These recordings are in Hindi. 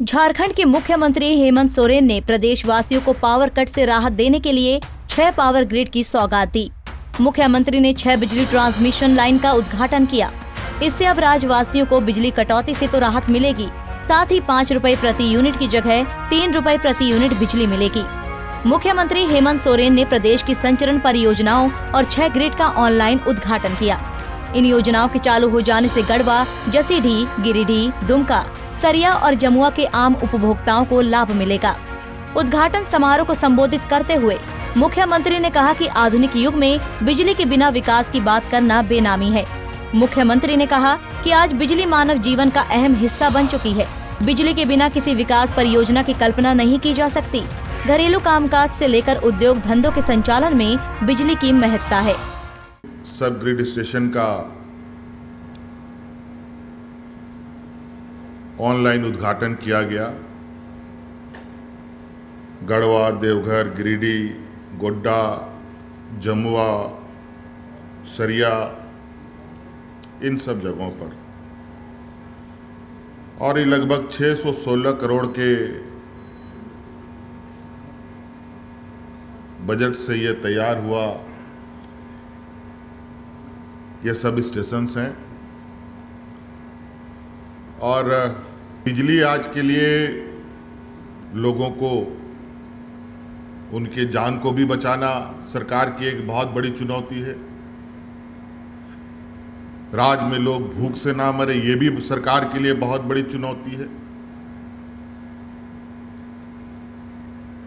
झारखंड के मुख्यमंत्री हेमंत सोरेन ने प्रदेशवासियों को पावर कट से राहत देने के लिए 6 पावर ग्रिड की सौगात दी। मुख्यमंत्री ने 6 बिजली ट्रांसमिशन लाइन का उद्घाटन किया। इससे अब राज्यवासियों को बिजली कटौती से तो राहत मिलेगी, साथ ही 5 रुपए प्रति यूनिट की जगह 3 रुपए प्रति यूनिट बिजली मिलेगी। मुख्यमंत्री हेमंत सोरेन ने प्रदेश की संचरण परियोजनाओं और 6 ग्रिड का ऑनलाइन उद्घाटन किया। इन योजनाओं के चालू हो जाने से गढ़वा, जसीडीह, गिरिडीह, दुमका, सरिया और जमुआ के आम उपभोक्ताओं को लाभ मिलेगा। उद्घाटन समारोह को संबोधित करते हुए मुख्यमंत्री ने कहा कि आधुनिक युग में बिजली के बिना विकास की बात करना बेनामी है। मुख्यमंत्री ने कहा कि आज बिजली मानव जीवन का अहम हिस्सा बन चुकी है। बिजली के बिना किसी विकास परियोजना की कल्पना नहीं की जा सकती। घरेलू कामकाज से लेकर उद्योग धंधों के संचालन में बिजली की महत्ता है। सब ग्रिड स्टेशन का ऑनलाइन उद्घाटन किया गया। गढ़वा, देवघर, गिरिडीह, गोड्डा, जमुआ, सरिया, इन सब जगहों पर, और ये लगभग 616 करोड़ के बजट से ये तैयार हुआ। ये सब स्टेशंस हैं और बिजली आज के लिए लोगों को, उनके जान को भी बचाना सरकार की एक बहुत बड़ी चुनौती है। राज्य में लोग भूख से ना मरे, ये भी सरकार के लिए बहुत बड़ी चुनौती है।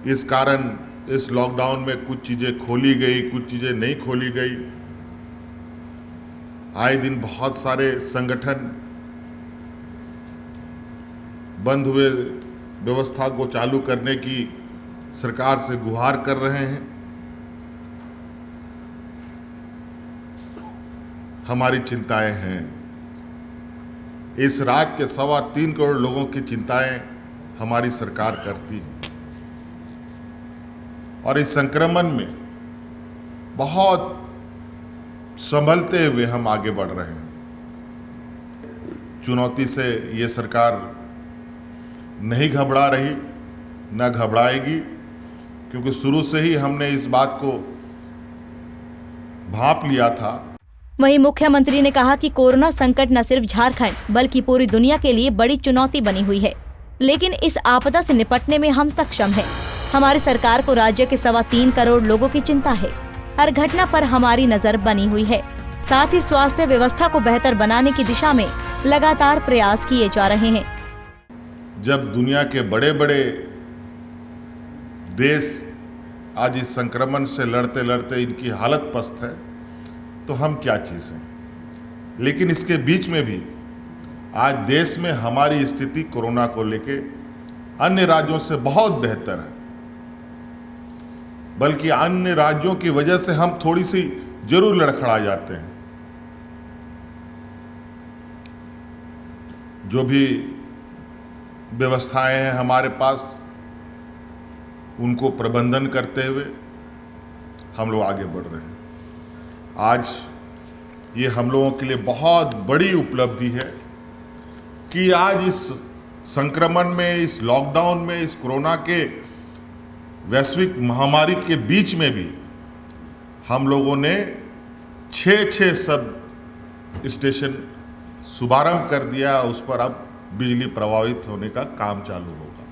इस कारण इस लॉकडाउन में कुछ चीज़ें खोली गई, कुछ चीज़ें नहीं खोली गई। आए दिन बहुत सारे संगठन बंद हुए व्यवस्था को चालू करने की सरकार से गुहार कर रहे हैं। हमारी चिंताएं हैं, इस राज्य के 3.25 करोड़ लोगों की चिंताएं हमारी सरकार करती है और इस संक्रमण में बहुत संभलते हुए हम आगे बढ़ रहे हैं। चुनौती से ये सरकार नहीं घबरा रही, न घबराएगी, क्योंकि शुरू से ही हमने इस बात को भांप लिया था। वहीं मुख्यमंत्री ने कहा कि कोरोना संकट न सिर्फ झारखंड बल्कि पूरी दुनिया के लिए बड़ी चुनौती बनी हुई है, लेकिन इस आपदा से निपटने में हम सक्षम हैं। हमारी सरकार को राज्य के 3.25 करोड़ लोगों की चिंता है। हर घटना पर हमारी नजर बनी हुई है। साथ ही स्वास्थ्य व्यवस्था को बेहतर बनाने की दिशा में लगातार प्रयास किए जा रहे हैं। जब दुनिया के बड़े बड़े देश आज इस संक्रमण से लड़ते लड़ते इनकी हालत पस्त है, तो हम क्या चीज़ हैं। लेकिन इसके बीच में भी आज देश में हमारी स्थिति कोरोना को लेके अन्य राज्यों से बहुत बेहतर है, बल्कि अन्य राज्यों की वजह से हम थोड़ी सी जरूर लड़खड़ा जाते हैं। जो भी व्यवस्थाएं हैं हमारे पास, उनको प्रबंधन करते हुए हम लोग आगे बढ़ रहे हैं। आज ये हम लोगों के लिए बहुत बड़ी उपलब्धि है कि आज इस संक्रमण में, इस लॉकडाउन में, इस कोरोना के वैश्विक महामारी के बीच में भी हम लोगों ने 6 सब स्टेशन शुभारंभ कर दिया। उस पर अब बिजली प्रभावित होने का काम चालू होगा।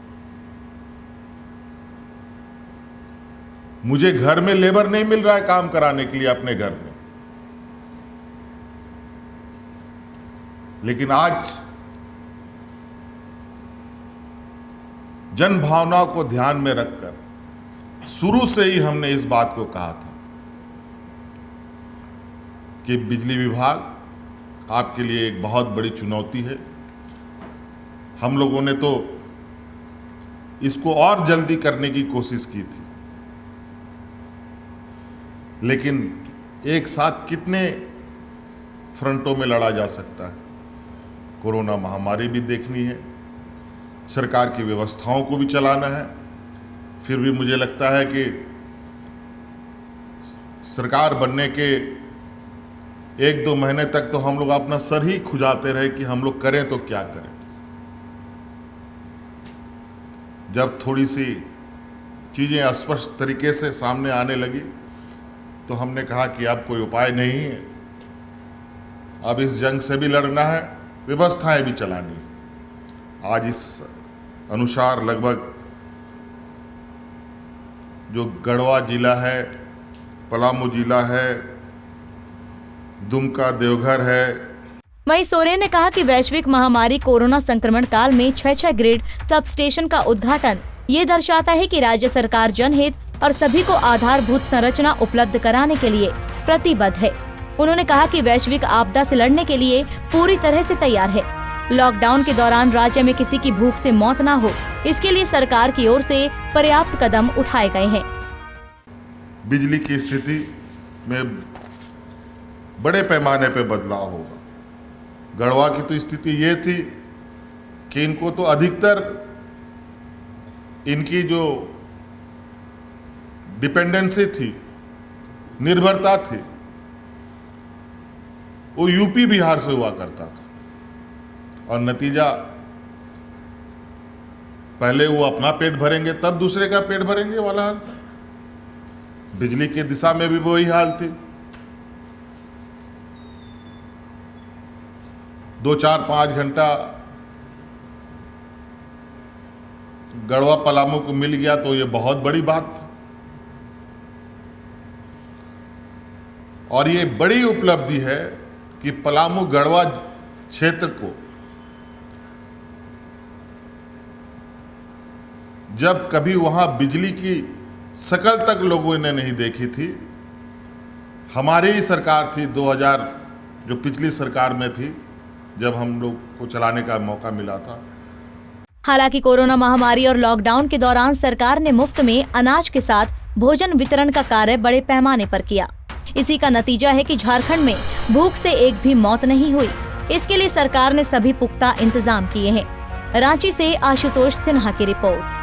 मुझे घर में लेबर नहीं मिल रहा है काम कराने के लिए अपने घर में, लेकिन आज जन भावनाओं को ध्यान में रखकर शुरू से ही हमने इस बात को कहा था कि बिजली विभाग आपके लिए एक बहुत बड़ी चुनौती है। हम लोगों ने तो इसको और जल्दी करने की कोशिश की थी, लेकिन एक साथ कितने फ्रंटों में लड़ा जा सकता है। कोरोना महामारी भी देखनी है, सरकार की व्यवस्थाओं को भी चलाना है। फिर भी मुझे लगता है कि सरकार बनने के 1-2 महीने तक तो हम लोग अपना सर ही खुजाते रहे कि हम लोग करें तो क्या करें। जब थोड़ी सी चीज़ें स्पष्ट तरीके से सामने आने लगी तो हमने कहा कि अब कोई उपाय नहीं है, अब इस जंग से भी लड़ना है, व्यवस्थाएं भी चलानी। आज इस अनुसार लगभग जो गढ़वा जिला है, पलामू जिला है, दुमका, देवघर है। वहीं सोरेन ने कहा कि वैश्विक महामारी कोरोना संक्रमण काल में 6 ग्रिड सब स्टेशन का उद्घाटन ये दर्शाता है कि राज्य सरकार जनहित और सभी को आधारभूत संरचना उपलब्ध कराने के लिए प्रतिबद्ध है। उन्होंने कहा कि वैश्विक आपदा से लड़ने के लिए पूरी तरह से तैयार है। लॉकडाउन के दौरान राज्य में किसी की भूख से मौत न हो, इसके लिए सरकार की ओर से पर्याप्त कदम उठाए गए हैं। बिजली की स्थिति में बड़े पैमाने पे बदलाव होगा। गढ़वा की तो स्थिति ये थी कि इनको तो अधिकतर इनकी जो डिपेंडेंसी थी, निर्भरता थी, वो यूपी बिहार से हुआ करता था और नतीजा पहले वो अपना पेट भरेंगे तब दूसरे का पेट भरेंगे वाला हाल था। बिजली की दिशा में भी वही हाल थी। 2-4-5 घंटा गढ़वा पलामू को मिल गया तो ये बहुत बड़ी बात थी और ये बड़ी उपलब्धि है कि पलामू गढ़वा क्षेत्र को जब कभी वहां बिजली की शकल तक लोगों ने नहीं देखी थी, हमारी ही सरकार थी 2000 जो पिछली सरकार में थी, जब हम लोग को चलाने का मौका मिला था। हालांकि कोरोना महामारी और लॉकडाउन के दौरान सरकार ने मुफ्त में अनाज के साथ भोजन वितरण का कार्य बड़े पैमाने पर किया। इसी का नतीजा है कि झारखंड में भूख से एक भी मौत नहीं हुई। इसके लिए सरकार ने सभी पुख्ता इंतजाम किए हैं। रांची से आशुतोष सिन्हा की रिपोर्ट।